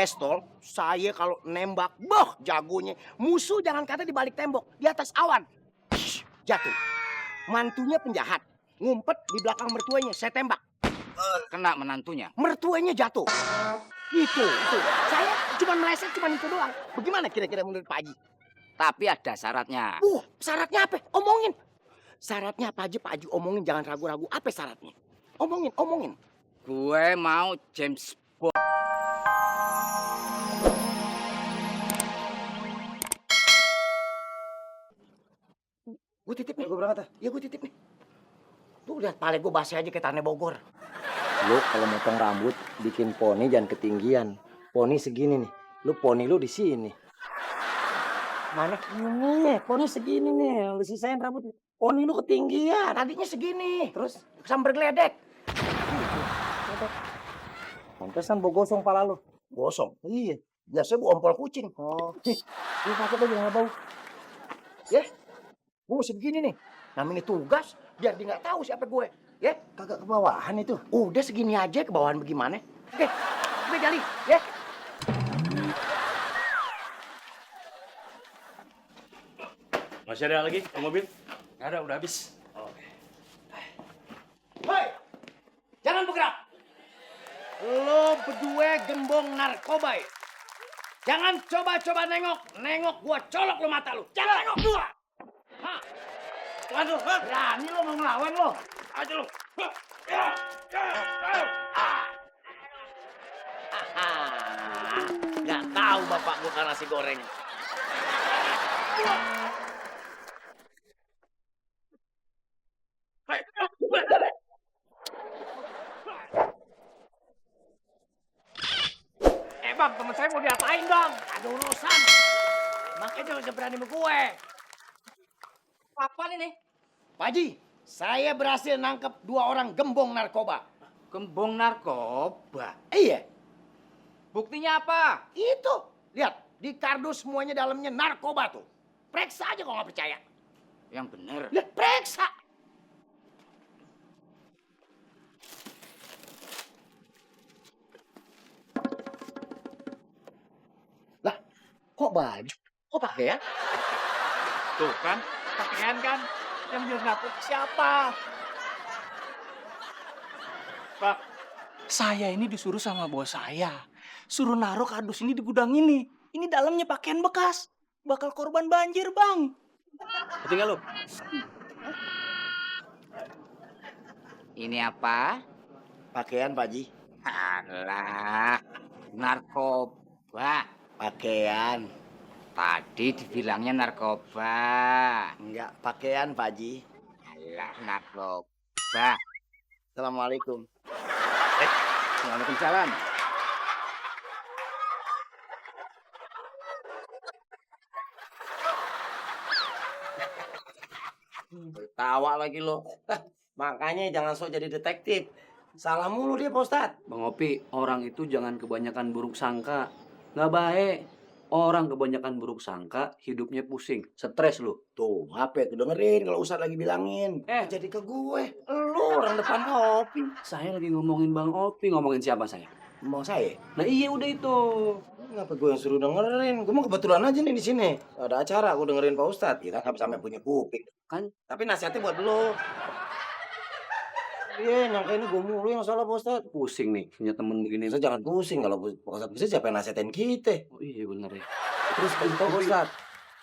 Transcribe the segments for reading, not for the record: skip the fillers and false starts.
pistol, saya kalau nembak, boh jagonya. Musuh jangan kata di balik tembok, di atas awan. Jatuh. Mantunya penjahat, ngumpet di belakang mertuanya, saya tembak. Kena menantunya. Mertuanya jatuh. Itu. Saya cuma meleset, cuma itu doang. Bagaimana kira-kira menurut Pak Haji? Tapi ada syaratnya. Syaratnya apa? Omongin. Syaratnya apa aja Pak Haji omongin, jangan ragu-ragu. Apa syaratnya? Omongin. Gue mau James Bond. Gue titip nih, gue berangkat. Ya gue titip nih. Tuh lihat pale gue basah aja kayak tanah Bogor. Lu kalau motong rambut bikin poni jangan ketinggian. Poni segini nih. Lu poni lu di sini. Mana? Nih, poni segini nih. Lu sisain rambut. Poni lu ketinggian. Tadinya segini. Terus sambar geledek. Pantesan bau gosong pala lu. Gosong. Iya. Biasanya gue ompol kucing. Oh. Lu pakai aja nggak bau. Ya, gue mesti begini nih. Namanya tugas, biar dia nggak tahu siapa gue. Ya, Kagak kebawahan itu. udah segini aja, ke bawahan bagaimana? Oke, gue jali. Ya. Masih ada lagi di mobil? Nggak ada, udah habis. Hei, jangan bergerak. Lo berdua gembong narkoba ya? Jangan coba-coba nengok gua colok lo mata lo. Jangan nengok gua. Hah? Waduh, Berani lo mau ngelawan lo? aja lu. Nggak tahu bapak gua kan nasi goreng. Bang, temen saya mau diapain dong? Ada urusan. Makanya jangan berani sama gue. Apa ini? Pak Haji, saya berhasil nangkep 2 orang gembong narkoba. Gembong narkoba. Iya, Buktinya apa? itu. Lihat, di kardus semuanya dalamnya narkoba tuh. Periksa aja kalau nggak percaya. Yang bener. Lihat, periksa. Lah, kok baju? Kok pakaian? Tuh kan, pakaian kan. Yang bilang narkoba siapa? Pak, saya ini disuruh sama bos saya. Suruh naruh kardus ini di gudang ini. Ini dalamnya pakaian bekas. Bakal korban banjir, Bang. Ngerti nggak lu? Ini apa? Pakaian, Pak Haji. Alah, narkoba. Pakaian. Tadi dibilangnya narkoba. Enggak, pakaian, Pak Haji. Alah, narkoba. Assalamualaikum. Waalaikumsalam. Tawa lagi lo. Makanya jangan sok jadi detektif. Salah mulu dia, Pak Ustadz. Bang Opi, orang itu jangan kebanyakan buruk sangka. Nggak baik. Orang kebanyakan buruk sangka, hidupnya pusing. Stres lu. Tuh, apa itu dengerin kalau Ustadz lagi bilangin. Jadi ke gue. Lu orang depan kopi. Saya lagi ngomongin Bang Opi. Ngomongin siapa saya? Mau saya? Nah iya udah itu. Kenapa gue yang suruh dengerin? Gue mau kebetulan aja nih di sini. Ada acara, gue dengerin Pak Ustadz. Kita nggak sampai punya kuping. Kan? Tapi nasihatnya buat lo. Iya, nyangka ini gue mulu yang salah Pak Ustadz. Pusing nih, punya temen begini. Kita jangan pusing. Kalau Pak Ustadz bisa siapa yang nasihatin kita? Oh iya bener ya. Terus gitu Pak Ustadz.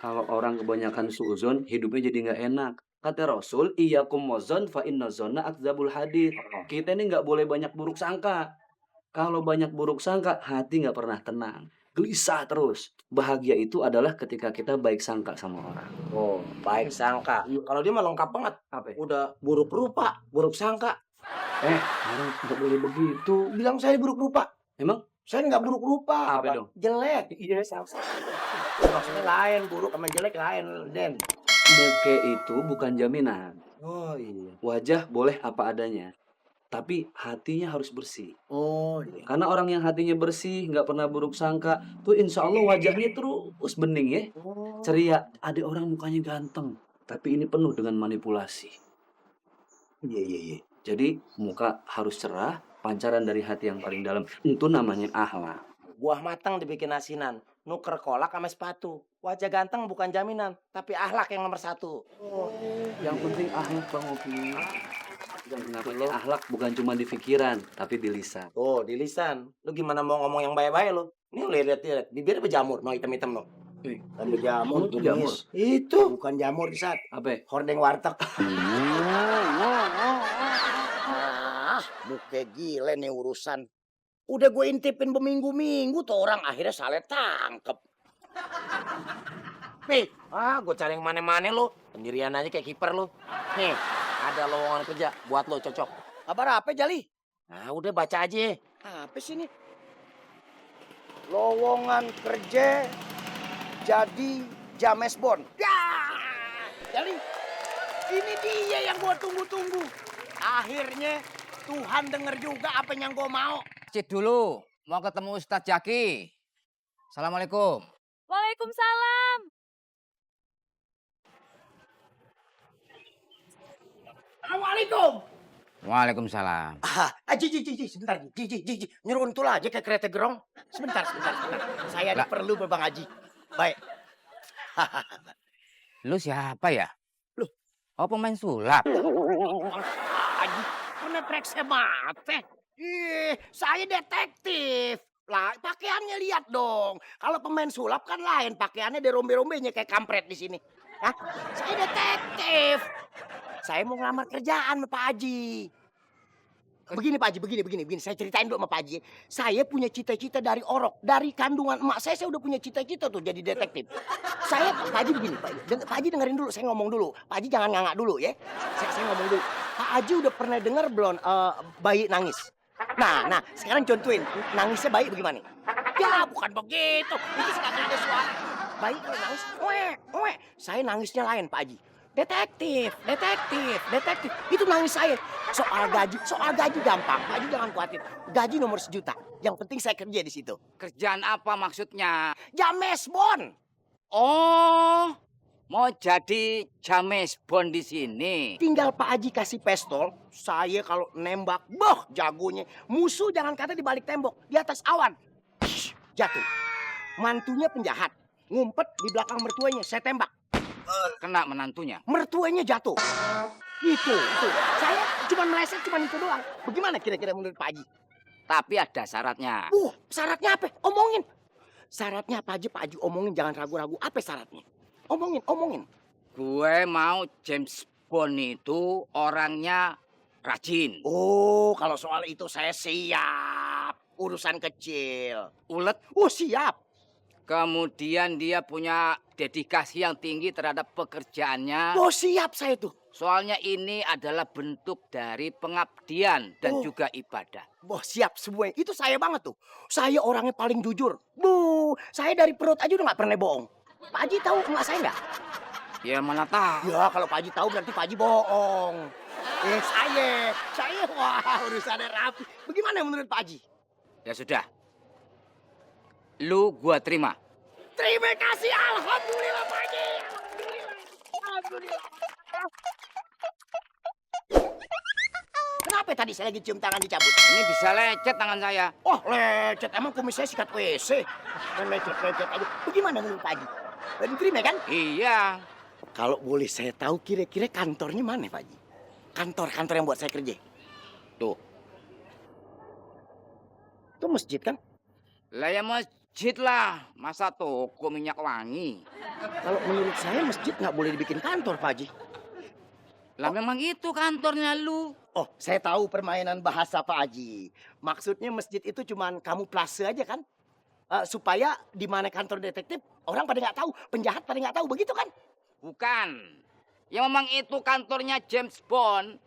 Kalau orang kebanyakan suuzon, hidupnya jadi nggak enak. Kata Rasul, iyyakum wazon fa inna zonna akzabul hadith. Kita ini nggak boleh banyak buruk sangka. Kalau banyak buruk sangka, hati nggak pernah tenang. Gelisah terus. Bahagia itu adalah ketika kita baik sangka sama orang. Oh, baik sangka. Kalau dia mah lengkap banget. Apa? Udah buruk rupa, buruk sangka. Orang nggak boleh begitu. Bilang saya buruk rupa. Emang? Saya nggak buruk rupa. Apa dong? Jelek. Iya, sama. Maksudnya lain, buruk sama jelek lain, Den. Muke itu bukan jaminan. Oh iya. Wajah boleh apa adanya. Tapi hatinya harus bersih. Oh iya. Karena orang yang hatinya bersih, nggak pernah buruk sangka, tuh insya Allah wajahnya terus bening ya. Ceria. Ada orang mukanya ganteng. Tapi ini penuh dengan manipulasi. Iya. Jadi muka harus cerah, pancaran dari hati yang paling dalam. Itu namanya akhlak. buah matang dibikin asinan, nuker kolak sama sepatu. Wajah ganteng bukan jaminan, tapi akhlak yang nomor satu. Yang penting akhlak Bang Oki. Yang namanya akhlak bukan cuma di pikiran, tapi di lisan. Oh, di lisan. Lu gimana mau ngomong yang baik-baik lu? Nih lu lihat, bibir berjamur, no hitam-hitam no. Kan jamur tuh Jamur. Nis. Itu. Bukan jamur di saat Apa? hordeng warteg. Muka gile nih urusan. Udah gue intipin berminggu-minggu tuh orang akhirnya salah tangkep. Nih, gue cari yang mana-mana lu. Pendirian aja kayak kiper lu. Nih, ada lowongan kerja buat lu cocok. Kabar apa Jali? Nah, udah baca aja. Apa sih ini? Lowongan kerja jadi James Bond. Ya, Jali, ini dia yang gue tunggu-tunggu. Akhirnya Tuhan denger juga apa yang gue mau. Cid dulu, mau ketemu Ustadz Jaki. Assalamualaikum. Waalaikumsalam. Assalamualaikum. Waalaikumsalam. Sebentar, Ji. Nyeruntul aja kayak kereta gerong. Sebentar. Saya ada Lah. perlu Bang Haji. Baik. Lu siapa ya? Loh. Oh, pemain sulap. Haji, kena periksa mata. Saya detektif. Lah, pakaiannya lihat dong. Kalau pemain sulap kan lain, pakaiannya ada rombe-rombenya kayak kampret di sini. Hah? Saya detektif. Saya mau ngelamar kerjaan sama Pak Haji. Begini Pak Haji, begini. Saya ceritain dulu sama Pak Haji. Saya punya cita-cita dari orok. Dari kandungan emak saya udah punya cita-cita tuh jadi detektif. Pak Haji begini, Pak Haji dengerin dulu, saya ngomong dulu. Pak Haji jangan ngangak dulu ya. Saya ngomong dulu. Pak Haji udah pernah denger belum bayi nangis? Nah, sekarang contohin. Nangisnya bayi bagaimana? Ya, bukan begitu. Itu sekarang ada suara. Bayi kalau nangis, oe. Saya nangisnya lain, Pak Haji. Detektif. Itu nangis saya. Soal gaji gampang. Pak Haji jangan khawatir. Gaji nomor 1 juta. Yang penting saya kerja di situ. Kerjaan apa maksudnya? James Bond. Oh, mau jadi James Bond di sini. Tinggal Pak Haji kasih pistol. Saya kalau nembak, jagonya. Musuh jangan kata di balik tembok, di atas awan. Jatuh. Mantunya penjahat. Ngumpet di belakang mertuanya, saya tembak. Kena menantunya. Mertuanya jatuh. Itu. Saya cuma meleset, cuma itu doang. Bagaimana kira-kira menurut Pak Haji? Tapi ada syaratnya. Syaratnya apa? Omongin. Syaratnya apa aja Pak Haji omongin, jangan ragu-ragu. Apa syaratnya? Omongin. Gue mau James Bond itu orangnya rajin. Oh, kalau soal itu saya siap. Urusan kecil. Ulet. Siap. Kemudian dia punya dedikasi yang tinggi terhadap pekerjaannya. Siap saya tuh. Soalnya ini adalah bentuk dari pengabdian dan juga ibadah. Siap semua. Itu saya banget tuh. Saya orangnya paling jujur. Saya dari perut aja udah gak pernah bohong. Pak Haji tahu emak saya nggak? Ya mana tahu. Ya kalau Pak Haji tahu berarti Pak Haji bohong. Saya wah urusannya rapi. Bagaimana menurut Pak Haji? Ya sudah. Lu gua terima. Terima kasih, alhamdulillah Pak Haji. Alhamdulillah. Kenapa tadi saya lagi cium tangan dicabut? Ini bisa lecet tangan saya. Lecet. Emang kumis saya sikat WC. Lecet aja. Bagaimana menurut Pak Haji? Diterima kan? Iya. Kalau boleh saya tahu kira-kira kantornya mana Pak Haji? Kantor yang buat saya kerja. Tuh. Itu masjid kan? Lah ya masjid lah. Masa toko minyak wangi? Kalau menurut saya masjid nggak boleh dibikin kantor Pak Haji. Lah memang itu kantornya lu. Saya tahu permainan bahasa Pak Haji. Maksudnya masjid itu cuman kamuflase aja kan? Supaya di mana kantor detektif orang pada nggak tahu, penjahat pada nggak tahu, begitu kan? Bukan. Ya memang itu kantornya James Bond.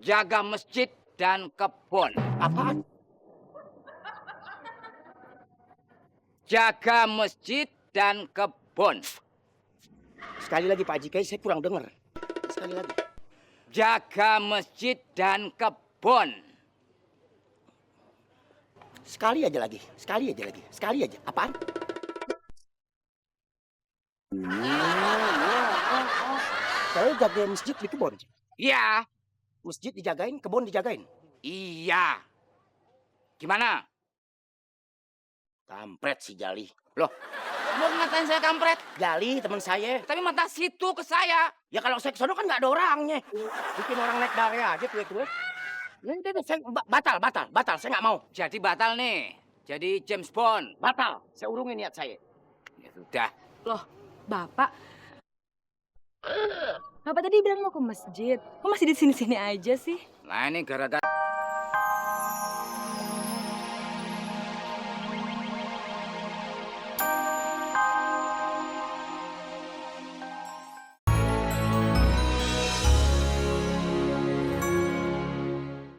Jaga masjid dan kebun. Apaan? Jaga masjid dan kebun. Sekali lagi Pak Haji, kayak saya kurang dengar. Sekali lagi. Jaga masjid dan kebun. Sekali aja lagi. Sekali aja. Apaan? Saya jaga masjid di kebun. Iya. Masjid dijagain, kebun dijagain. Iya. Gimana? Kampret si Jali. Loh, mau ngatain saya kampret? Jali teman saya. Tapi mata situ ke saya. Ya kalau saya kesono kan nggak ada orangnya. Bikin orang naik dari aja kue-kue. Ya udah, saya batal. Saya nggak mau. Jadi batal nih. Jadi James Bond. Batal. Saya urungin niat saya. Ya sudah. Loh, Bapak. Bapak tadi bilang mau ke masjid. Kok masih di sini-sini aja sih? Nah ini gara-gara